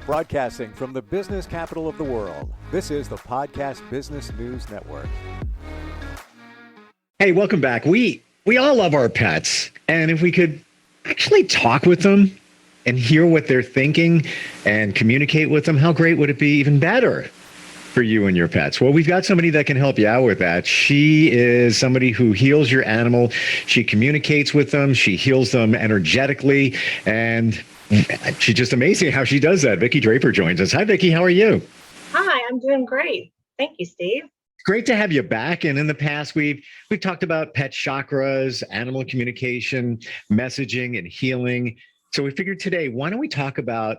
Broadcasting from the business capital of the world, this is the Podcast Business News Network. Hey, welcome back. We all love our pets, and if we could actually talk with them and hear what they're thinking and communicate with them, how great would it be? Even better for you and your pets. Well, we've got somebody that can help you out with that. She is somebody who heals your animal. She communicates with them. She heals them energetically, and she's just amazing how she does that. Vicki Draper joins us. Hi, Vicki. How are you? Hi, I'm doing great. Thank you, Steve. Great to have you back. And in the past, we've talked about pet chakras, animal communication, messaging, and healing. So we figured today, why don't we talk about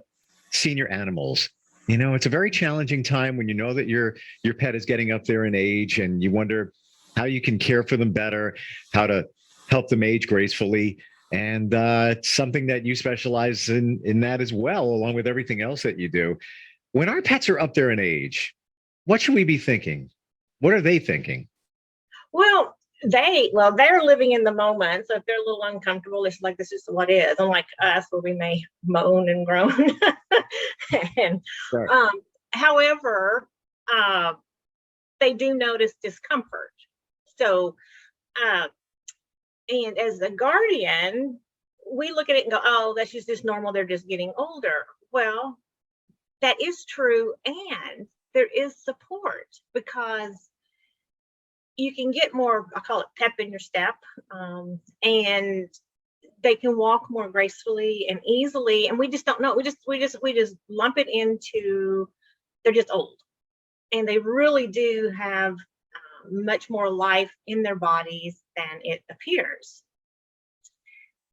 senior animals? You know, it's a very challenging time when you know that your pet is getting up there in age, and you wonder how you can care for them better, how to help them age gracefully. And it's something that you specialize in that as well, along with everything else that you do. When our pets are up there in age, what should we be thinking? What are they thinking? Well, they're living in the moment. So if they're a little uncomfortable, it's like, this is what is. Unlike us, where we may moan and groan. And, Sure. however, they do notice discomfort. So, and as a guardian, we look at it and go, oh, that's just normal. They're just getting older. Well, that is true. And there is support, because you can get more, I call it pep in your step, and they can walk more gracefully and easily. And we just don't know. We just lump it into, they're just old, and they really do have much more life in their bodies than it appears.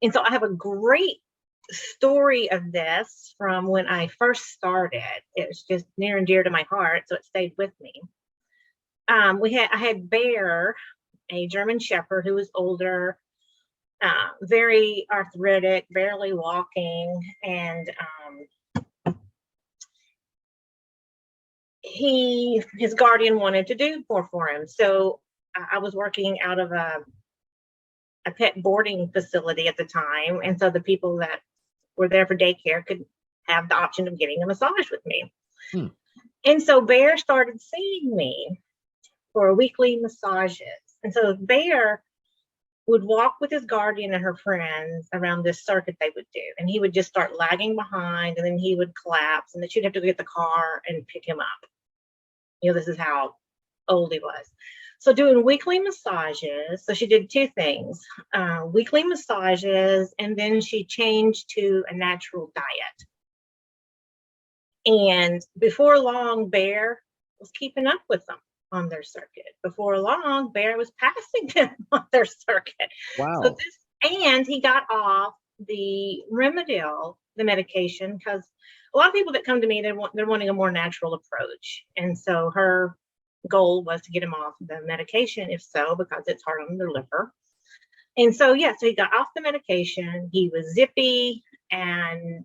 And so I have a great story of this from when I first started. It was just near and dear to my heart, so it stayed with me. I had Bear, a German Shepherd who was older, very arthritic, barely walking, and his guardian wanted to do more for him. So I was working out of a pet boarding facility at the time, and so the people that were there for daycare could have the option of getting a massage with me. And so Bear started seeing me for weekly massages. And so Bear would walk with his guardian and her friends around this circuit they would do. And he would just start lagging behind, and then he would collapse, and then she'd have to go get the car and pick him up. You know, this is how old he was. So doing weekly massages. So she did two things, weekly massages, and then she changed to a natural diet. And before long, Bear was keeping up with them on their circuit. Before long, Bear was passing them on their circuit. Wow. And he got off the Remedil, the medication, because a lot of people that come to me, they're wanting a more natural approach. And so her goal was to get him off the medication, if so, because it's hard on the liver. And so, so he got off the medication. He was zippy and,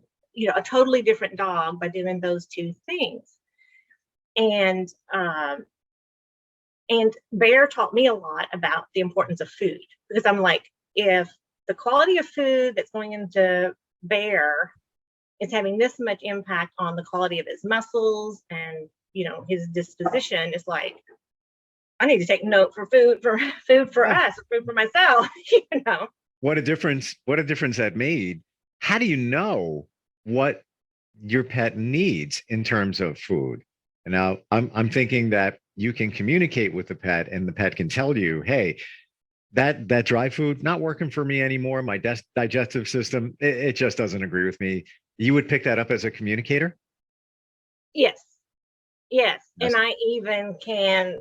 a totally different dog by doing those two things. And Bear taught me a lot about the importance of food, because I'm like, if the quality of food that's going into Bear is having this much impact on the quality of his muscles and, his disposition, is like, I need to take note for food for us, food for myself, What a difference that made. How do you know what your pet needs in terms of food? And now I'm thinking that you can communicate with the pet, and the pet can tell you, hey, that dry food not working for me anymore. My digestive system, it just doesn't agree with me. You would pick that up as a communicator? Yes. And I even can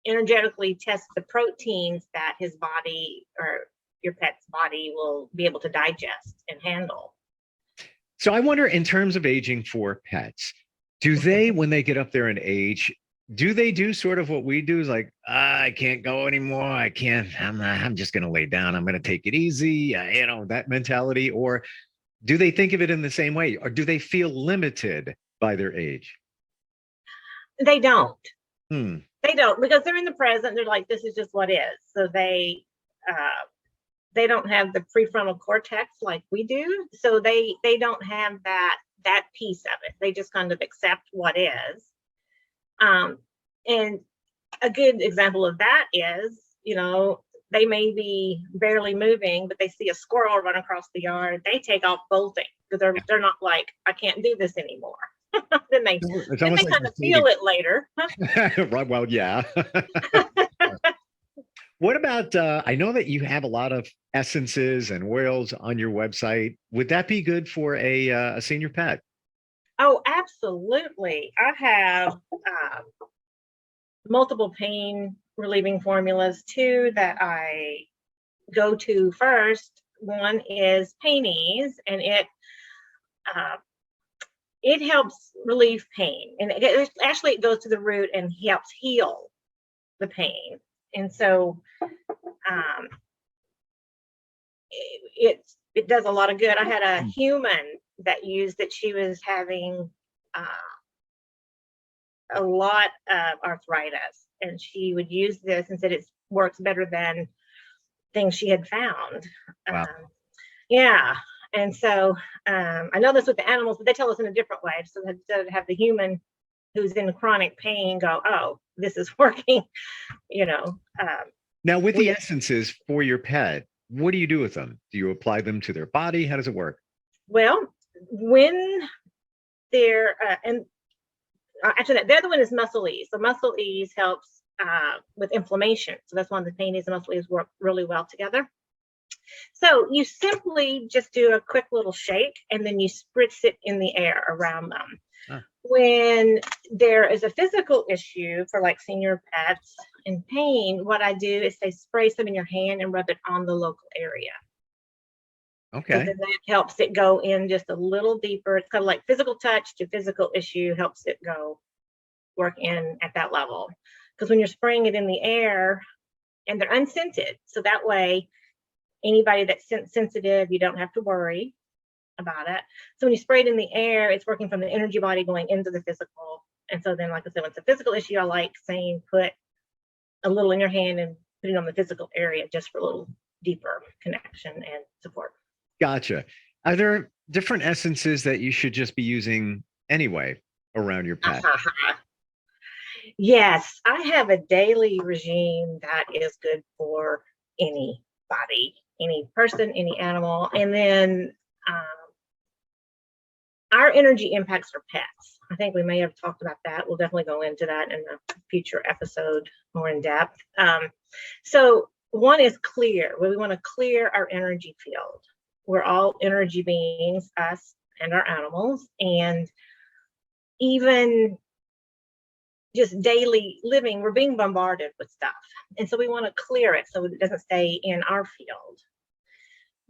energetically test the proteins that his body or your pet's body will be able to digest and handle. So I wonder, in terms of aging for pets, do they, when they get up there in age, do they do sort of what we do, is like, I can't go anymore. I can't, I'm just going to lay down. I'm going to take it easy. That mentality. Or do they think of it in the same way? Or do they feel limited by their age? They don't. They don't, because they're in the present. They're like, this is just what is. So they don't have the prefrontal cortex like we do. So they don't have that that piece of it. They just kind of accept what is. And a good example of that is, they may be barely moving, but they see a squirrel run across the yard. They take off bolting because they're not like, I can't do this anymore. then they kind of feel it later. Right. Well, yeah. What about, I know that you have a lot of essences and oils on your website. Would that be good for a senior pet? Oh, absolutely. I have multiple pain relieving formulas, two that I go to first. One is Pain Ease, and it helps relieve pain, and it goes to the root and helps heal the pain. And so it does a lot of good. I had a human that used it. She was having a lot of arthritis, and she would use this and said it works better than things she had found. Wow. Yeah. And so I know this with the animals, but they tell us in a different way. So instead of have the human who's in chronic pain go, oh, this is working, Now, with the essences for your pet, what do you do with them? Do you apply them to their body? How does it work? Well, when they're, actually, the other one is Muscle Ease. So Muscle Ease helps with inflammation. So that's one of the Pain Ease and Muscle Ease work really well together. So you simply just do a quick little shake, and then you spritz it in the air around them. Huh. When there is a physical issue for like senior pets in pain, what I do is say spray some in your hand and rub it on the local area. Okay. So then that helps it go in just a little deeper. It's kind of like physical touch to physical issue, helps it work in at that level. Because when you're spraying it in the air, and they're unscented, so that way anybody that's sensitive, you don't have to worry about it. So when you spray it in the air, it's working from the energy body going into the physical. And so then, like I said, when it's a physical issue, I like saying put a little in your hand and put it on the physical area just for a little deeper connection and support. Gotcha. Are there different essences that you should just be using anyway around your pet? Yes, I have a daily regime that is good for anybody, any person, any animal. And then our energy impacts our pets. I think we may have talked about that. We'll definitely go into that in a future episode more in depth. So one is clear. We want to clear our energy field. We're all energy beings, us and our animals. And even just daily living, we're being bombarded with stuff. And so we want to clear it so it doesn't stay in our field.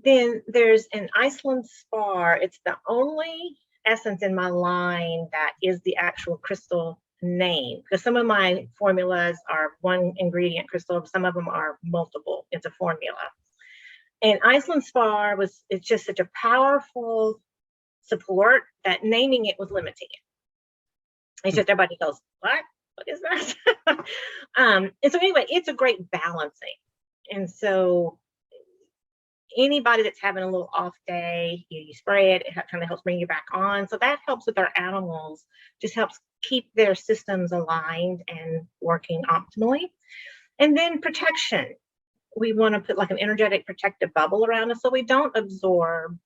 Then there's an Iceland spar. It's the only essence in my line that is the actual crystal name, because some of my formulas are one ingredient crystal, some of them are multiple. It's a formula. And Iceland spar it's just such a powerful support that naming it was limiting it. It's just everybody goes, what is that? And so anyway, it's a great balancing. And so anybody that's having a little off day, you spray it, it kind of helps bring you back on. So that helps with our animals, just helps keep their systems aligned and working optimally. And then protection. We want to put like an energetic protective bubble around us so we don't absorb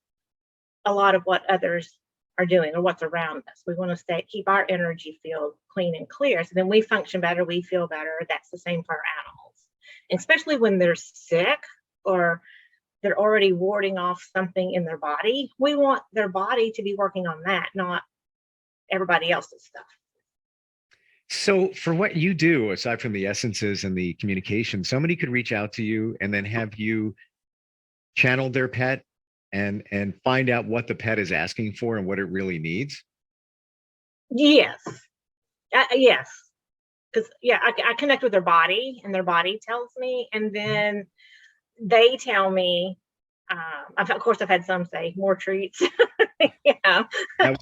a lot of what others are doing or what's around us. We want to keep our energy field clean and clear. So then we function better, we feel better. That's the same for our animals. And especially when they're sick or they're already warding off something in their body, we want their body to be working on that, not everybody else's stuff. So for what you do, aside from the essences and the communication, somebody could reach out to you and then have you channel their pet and find out what the pet is asking for and what it really needs? Yes. Yes. Because, I connect with their body and their body tells me, and then they tell me, of course, I've had some say more treats. Yeah. That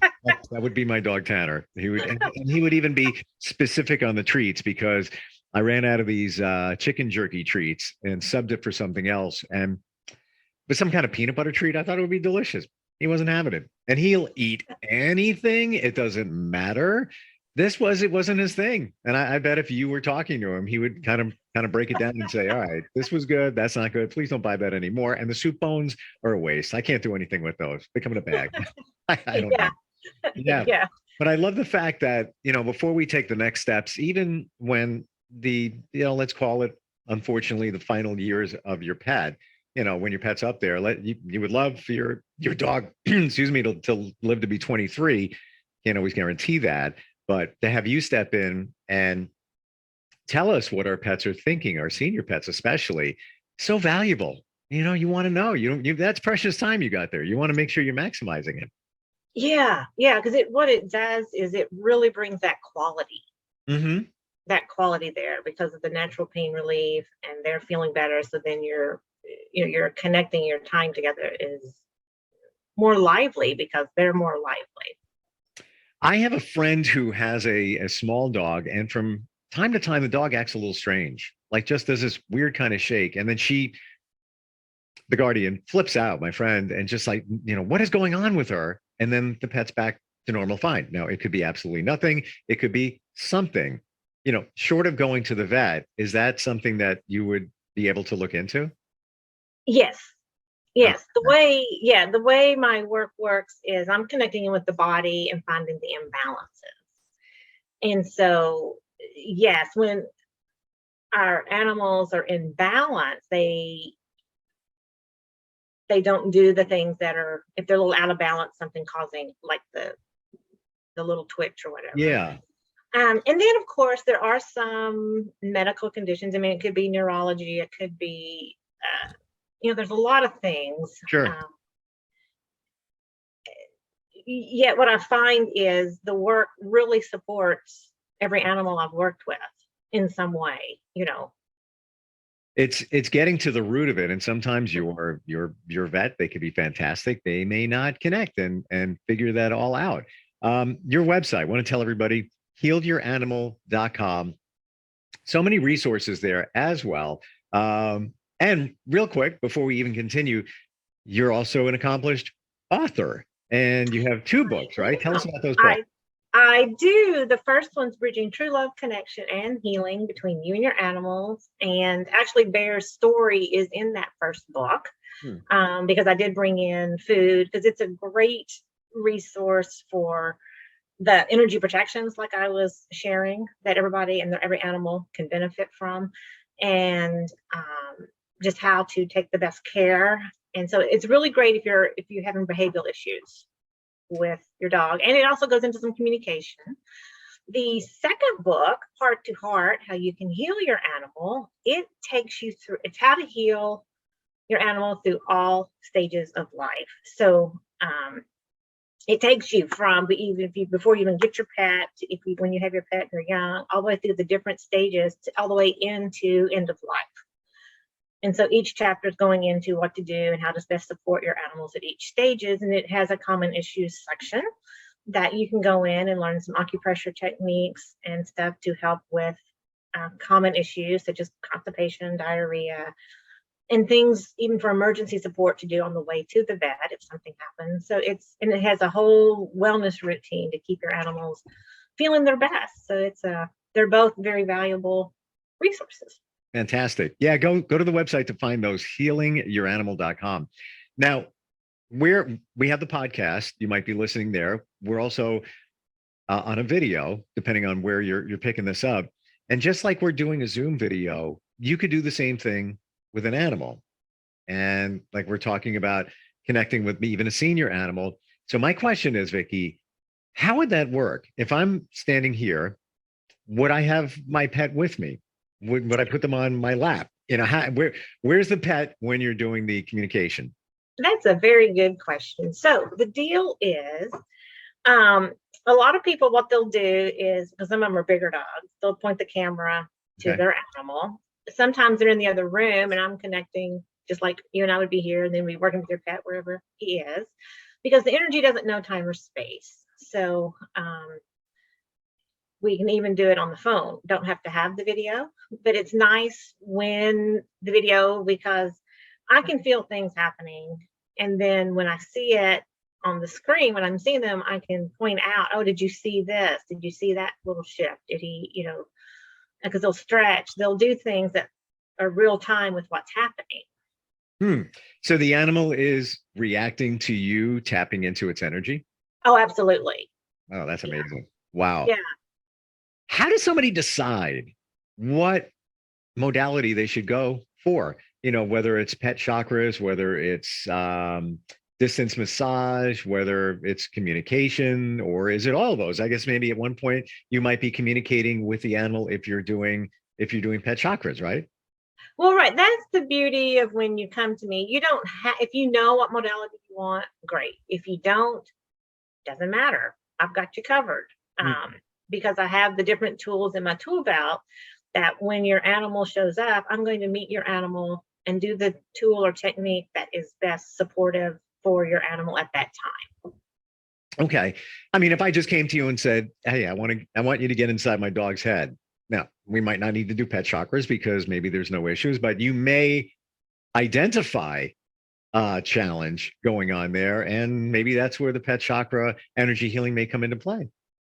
would be my dog Tanner. He would even be specific on the treats, because I ran out of these chicken jerky treats and subbed it for something else. And with some kind of peanut butter treat, I thought it would be delicious. He wasn't having it. And he'll eat anything. It doesn't matter. It wasn't his thing. And I bet if you were talking to him, he would kind of break it down and say, all right, this was good. That's not good. Please don't buy that anymore. And the soup bones are a waste. I can't do anything with those. They come in a bag. I don't Yeah. know. Yeah. Yeah. But I love the fact that, before we take the next steps, even when let's call it, unfortunately, the final years of your pet, when your pet's up there, you would love for your dog, excuse me, to live to be 23. Can't always guarantee that, but to have you step in and tell us what our pets are thinking, our senior pets especially, so valuable. You want to know. That's precious time you got there. You want to make sure you're maximizing it. Yeah. Yeah. Because what it does is it really brings that quality. Mm-hmm. That quality there because of the natural pain relief, and they're feeling better. So then you're connecting, your time together is more lively because they're more lively. I have a friend who has a small dog, and from time to time, the dog acts a little strange, like just does this weird kind of shake. And then the guardian, flips out, my friend, and just like, what is going on with her? And then the pet's back to normal, fine. Now, it could be absolutely nothing. It could be something, short of going to the vet. Is that something that you would be able to look into? Yes. Yes. Okay. The way my work works is I'm connecting in with the body and finding the imbalances. And so, yes, when our animals are in balance, they don't do the things that are, if they're a little out of balance, something causing like the little twitch or whatever. Yeah. And then, of course, there are some medical conditions. I mean, it could be neurology. It could be, there's a lot of things. Sure. Yet what I find is the work really supports every animal I've worked with in some way, It's getting to the root of it. And sometimes your vet, they could be fantastic. They may not connect and figure that all out. Your website, I want to tell everybody, healedyouranimal.com. So many resources there as well. And real quick, before we even continue, you're also an accomplished author, and you have 2 books, right? Tell us about those books. I do. The first one's Bridging True Love, Connection, and Healing Between You and Your Animals. And actually, Bear's story is in that first book because I did bring in food, because it's a great resource for the energy protections, like I was sharing, that everybody and every animal can benefit from, and just how to take the best care. And so it's really great if you're having behavioral issues with your dog. And it also goes into some communication. The second book, Heart to Heart, How You Can Heal Your Animal, it takes you through, it's how to heal your animal through all stages of life. So it takes you from before you even get your pet, when you have your pet and you're young, all the way through the different stages, all the way into end of life. And so each chapter is going into what to do and how to best support your animals at each stages. And it has a common issues section that you can go in and learn some acupressure techniques and stuff to help with common issues such as constipation, diarrhea, and things even for emergency support to do on the way to the vet if something happens. So it has a whole wellness routine to keep your animals feeling their best. So they're both very valuable resources. Fantastic. Yeah, go to the website to find those, healingyouranimal.com. Now, we have the podcast. You might be listening there. We're also on a video, depending on where you're picking this up. And just like we're doing a Zoom video, you could do the same thing with an animal. And like we're talking about connecting with even a senior animal. So my question is, Vicki, how would that work? If I'm standing here, would I have my pet with me? Would I put them on my lap? Where's the pet when you're doing the communication? That's a very good question. So the deal is, a lot of people, what they'll do is, because some of them are bigger dogs, they'll point the camera to their animal. Sometimes they're in the other room and I'm connecting just like you and I would be here, and then we working with your pet wherever he is, because the energy doesn't know time or space. So we can even do it on the phone. Don't have to have the video, but it's nice when the video, because I can feel things happening. And then when I see it, on the screen, when I'm seeing them, I can point out, oh, did you see this? Did you see that little shift? Did he, because they'll stretch, they'll do things that are real time with what's happening. So the animal is reacting to you, tapping into its energy? Oh, absolutely. Oh, that's amazing. Wow. Yeah. How does somebody decide what modality they should go for? Whether it's pet chakras, whether it's distance massage, whether it's communication, or is it all of those? I guess maybe at one point you might be communicating with the animal if you're doing pet chakras, right? Well, right. That's the beauty of when you come to me. You don't have, if you know what modality you want, great. If you don't, doesn't matter. I've got you covered. Because I have the different tools in my tool belt that when your animal shows up, I'm going to meet your animal and do the tool or technique that is best supportive for your animal at that time. Okay. I mean, if I just came to you and said, hey, I want you to get inside my dog's head. Now, we might not need to do pet chakras because maybe there's no issues, but you may identify a challenge going on there. And maybe that's where the pet chakra energy healing may come into play.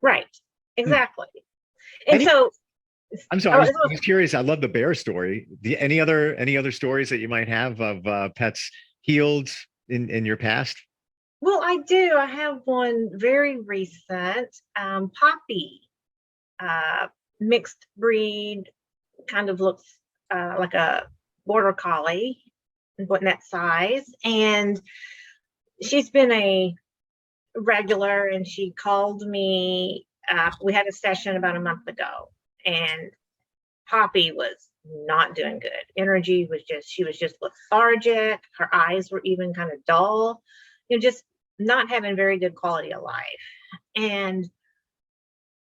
Right. Exactly. And I'm sorry, I was curious. I love the bear story. Any other stories that you might have of pets healed in your past? Well, I do. I have one very recent, Poppy, mixed breed, kind of looks like a border collie, but in that size. And she's been a regular, and she called me. We had a session about a month ago, and Poppy was not doing good. Energy was she was just lethargic. Her eyes were even kind of dull, just not having very good quality of life. And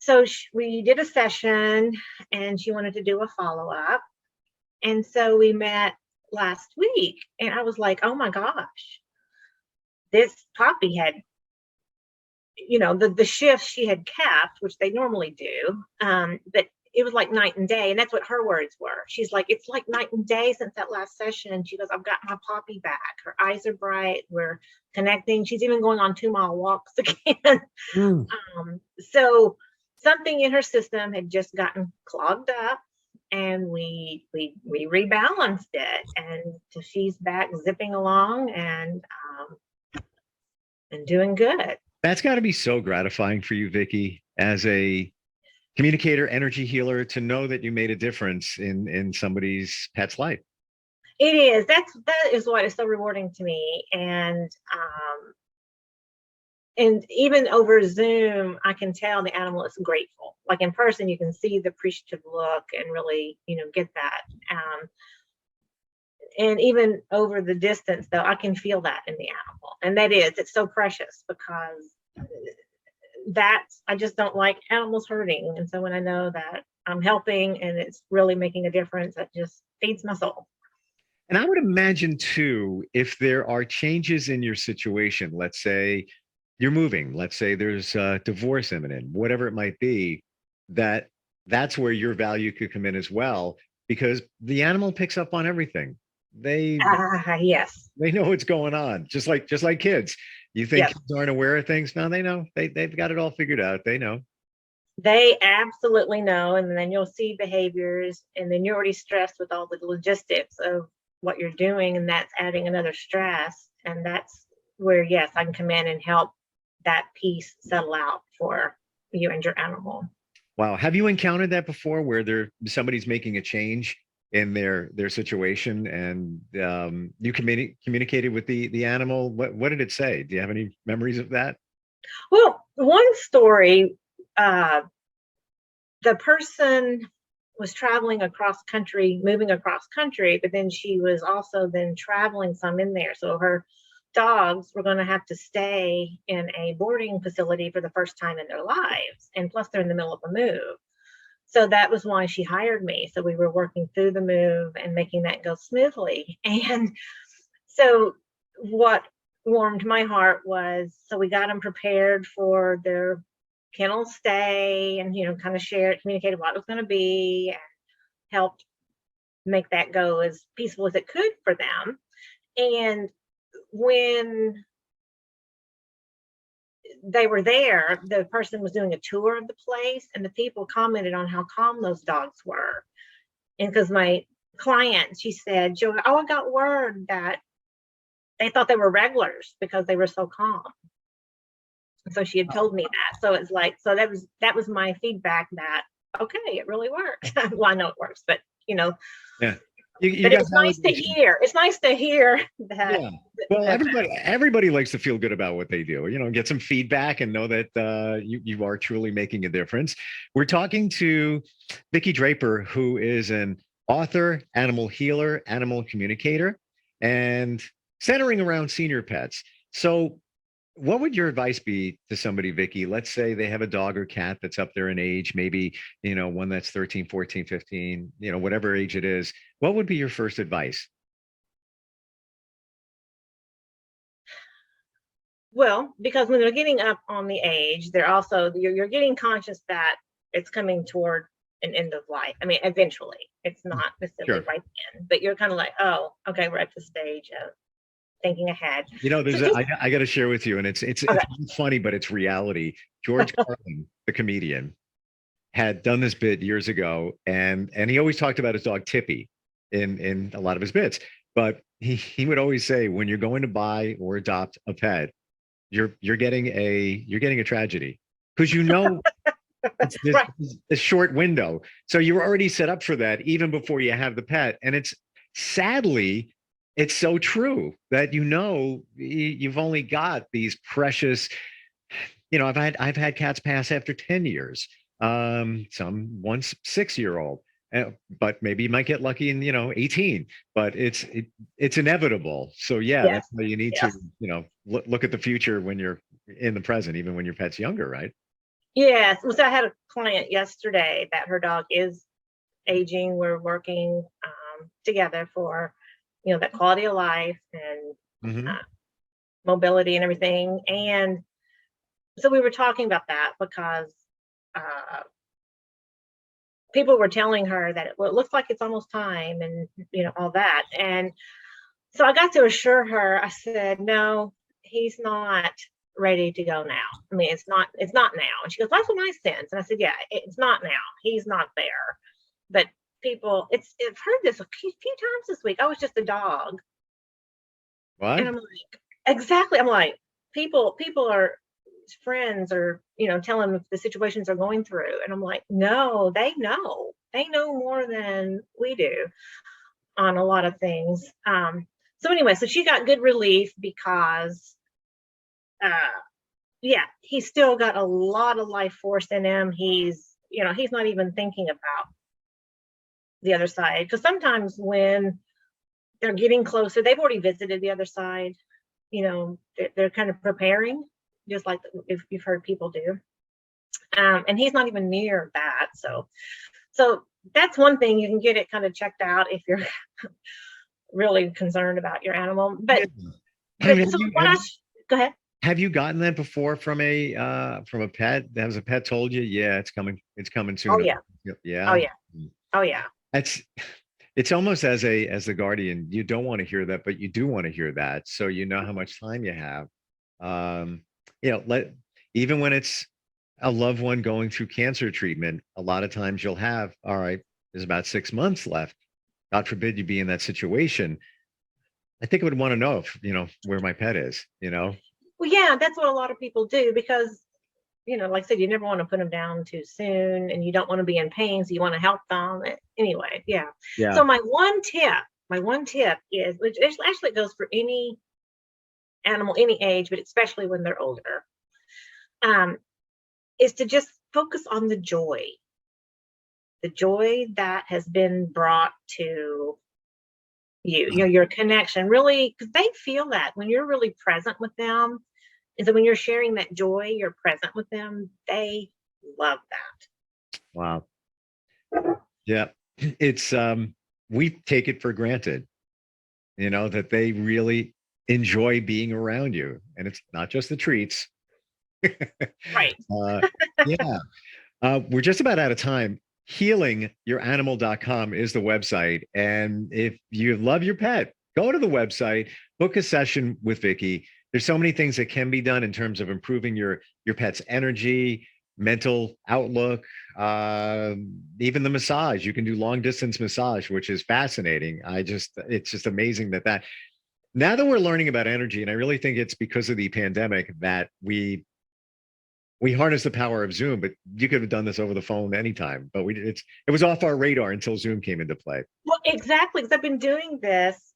so we did a session, and she wanted to do a follow-up. And so we met last week, and I was like, oh my gosh, this Poppy had, the shifts she had kept, which they normally do, but it was like night and day. And that's what her words were. She's like, it's like night and day since that last session. She goes, I've got my Poppy back. Her eyes are bright. We're connecting. She's even going on 2-mile walks again. So something in her system had just gotten clogged up, and we rebalanced it, and so she's back zipping along and doing good. That's got to be so gratifying for you, Vicki, as a communicator, energy healer, to know that you made a difference in somebody's pet's life. It is. That is what is so rewarding to me. And even over Zoom, I can tell the animal is grateful. Like in person, you can see the appreciative look and really, get that. And even over the distance, though, I can feel that in the animal. And it's so precious, because I just don't like animals hurting. And so when I know that I'm helping and it's really making a difference, that just feeds my soul. And I would imagine too, if there are changes in your situation, let's say you're moving, let's say there's a divorce imminent, whatever it might be, that's where your value could come in as well, because the animal picks up on everything. Yes. They know what's going on, just like kids. You think Yes. kids aren't aware of things? No, they know. They've got it all figured out. They know. They absolutely know. And then you'll see behaviors, and then you're already stressed with all the logistics of what you're doing, and that's adding another stress. And that's where, yes, I can come in and help that piece settle out for you and your animal. Wow. Have you encountered that before, where somebody's making a change in their situation, and you communicated with the animal? What did it say? Do you have any memories of that? Well, one story, the person was traveling across country, moving across country, but then she was also then traveling some in there. So her dogs were going to have to stay in a boarding facility for the first time in their lives. And plus they're in the middle of a move. So that was why she hired me. So we were working through the move and making that go smoothly. And so what warmed my heart was, so we got them prepared for their kennel stay, and kind of communicated what it was going to be, and helped make that go as peaceful as it could for them. And when they were there, the person was doing a tour of the place, and the people commented on how calm those dogs were. And because my client, she said, Joe, oh, I got word that they thought they were regulars because they were so calm. So she had told me that. So it's like, so that was my feedback that, okay, it really works. Well, I know it works, but Yeah. But it's nice to hear. It's nice to hear that. Yeah. Well, everybody likes to feel good about what they do, get some feedback and know that you are truly making a difference. We're talking to Vicki Draper, who is an author, animal healer, animal communicator, and centering around senior pets. So what would your advice be to somebody, Vicki? Let's say they have a dog or cat that's up there in age, maybe, one that's 13, 14, 15, whatever age it is. What would be your first advice? Well, because when they're getting up on the age, they're also, you're getting conscious that it's coming toward an end of life. I mean, eventually, it's not necessarily right then, but you're kind of like, oh, okay, we're at the stage of thinking ahead. I got to share with you, and it's funny, but it's reality. George Carlin, the comedian, had done this bit years ago, and he always talked about his dog Tippy in a lot of his bits. But he would always say, when you're going to buy or adopt a pet, you're getting a tragedy, because it's Right. a short window. So you're already set up for that even before you have the pet. And it's sadly, it's so true that you've only got these precious, I've had cats pass after 10 years. Some once 6-year-old. But maybe you might get lucky in 18, but it's inevitable. So yeah, Yes. that's why you need to look at the future when you're in the present, even when your pet's younger, right? Yes. Well, so I had a client yesterday that her dog is aging. We're working together for that quality of life and mobility and everything. And so we were talking about that because people were telling her that it looks like it's almost time, and all that. And so I got to assure her. I said, no, he's not ready to go now. I mean, it's not now. And she goes, that's what I sense. And I said, yeah, it's not now. He's not there. But people, I've heard this a few times this week. Oh, it's just a dog. What? And I'm like, exactly. I'm like, people are friends, or tell them if the situations are going through, and I'm like, no, they know more than we do on a lot of things. So anyway, so she got good relief because he's still got a lot of life force in him. He's not even thinking about the other side, because sometimes when they're getting closer, they've already visited the other side. They're kind of preparing, just like if you've heard people do. And he's not even near that. So that's one thing. You can get it kind of checked out if you're really concerned about your animal. But, go ahead. Have you gotten that before from a pet? Has a pet told you, yeah, it's coming soon? Oh yeah. Yeah. Oh yeah. Oh yeah. It's almost as the guardian, you don't want to hear that, but you do want to hear that. So you know how much time you have. Even when it's a loved one going through cancer treatment, a lot of times you'll have, all right, there's about 6 months left. God forbid you be in that situation. I think I would want to know if, where my pet is, Well, yeah, that's what a lot of people do, because, like I said, you never want to put them down too soon, and you don't want to be in pain. So you want to help them anyway. Yeah. So my one tip is, which actually goes for any animal, any age, but especially when they're older, is to just focus on the joy that has been brought to you, your connection, really, because they feel that when you're really present with them. And so when you're sharing that joy, you're present with them, they love that. Wow. Yeah. It's, we take it for granted, that they really enjoy being around you, and it's not just the treats. Right. We're just about out of time. HealingYourAnimal.com is the website. And if you love your pet, go to the website, book a session with Vicki. there's so many things that can be done in terms of improving your pet's energy, mental outlook, even the massage. You can do long distance massage, which is fascinating. It's just amazing that now that we're learning about energy, and I really think it's because of the pandemic that we harness the power of Zoom, but you could have done this over the phone anytime. But it was off our radar until Zoom came into play. Well, exactly, because I've been doing this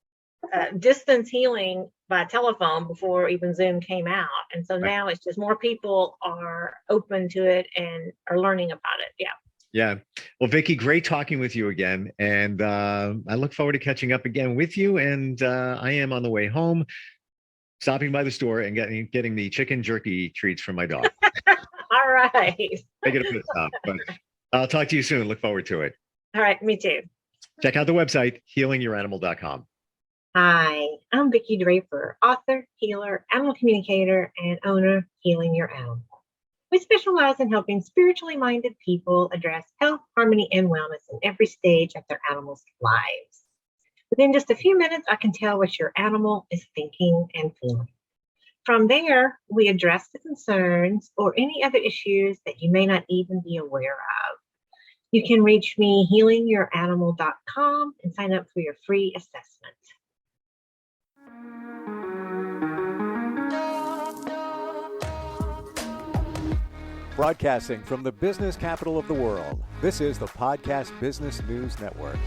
distance healing by telephone before even Zoom came out. And so now it's just more people are open to it and are learning about it. Yeah. Yeah. Well, Vicki, great talking with you again. And I look forward to catching up again with you. And I am on the way home, stopping by the store and getting the chicken jerky treats from my dog. All right. Make it a pit stop. But I'll talk to you soon. Look forward to it. All right. Me too. Check out the website, healingyouranimal.com. Hi, I'm Vicki Draper, author, healer, animal communicator, and owner of Healing Your Animal. We specialize in helping spiritually minded people address health, harmony, and wellness in every stage of their animals' lives. Within just a few minutes, I can tell what your animal is thinking and feeling. From there, we address the concerns or any other issues that you may not even be aware of. You can reach me healingyouranimal.com and sign up for your free assessment. Broadcasting from the business capital of the world, this is the Podcast Business News Network.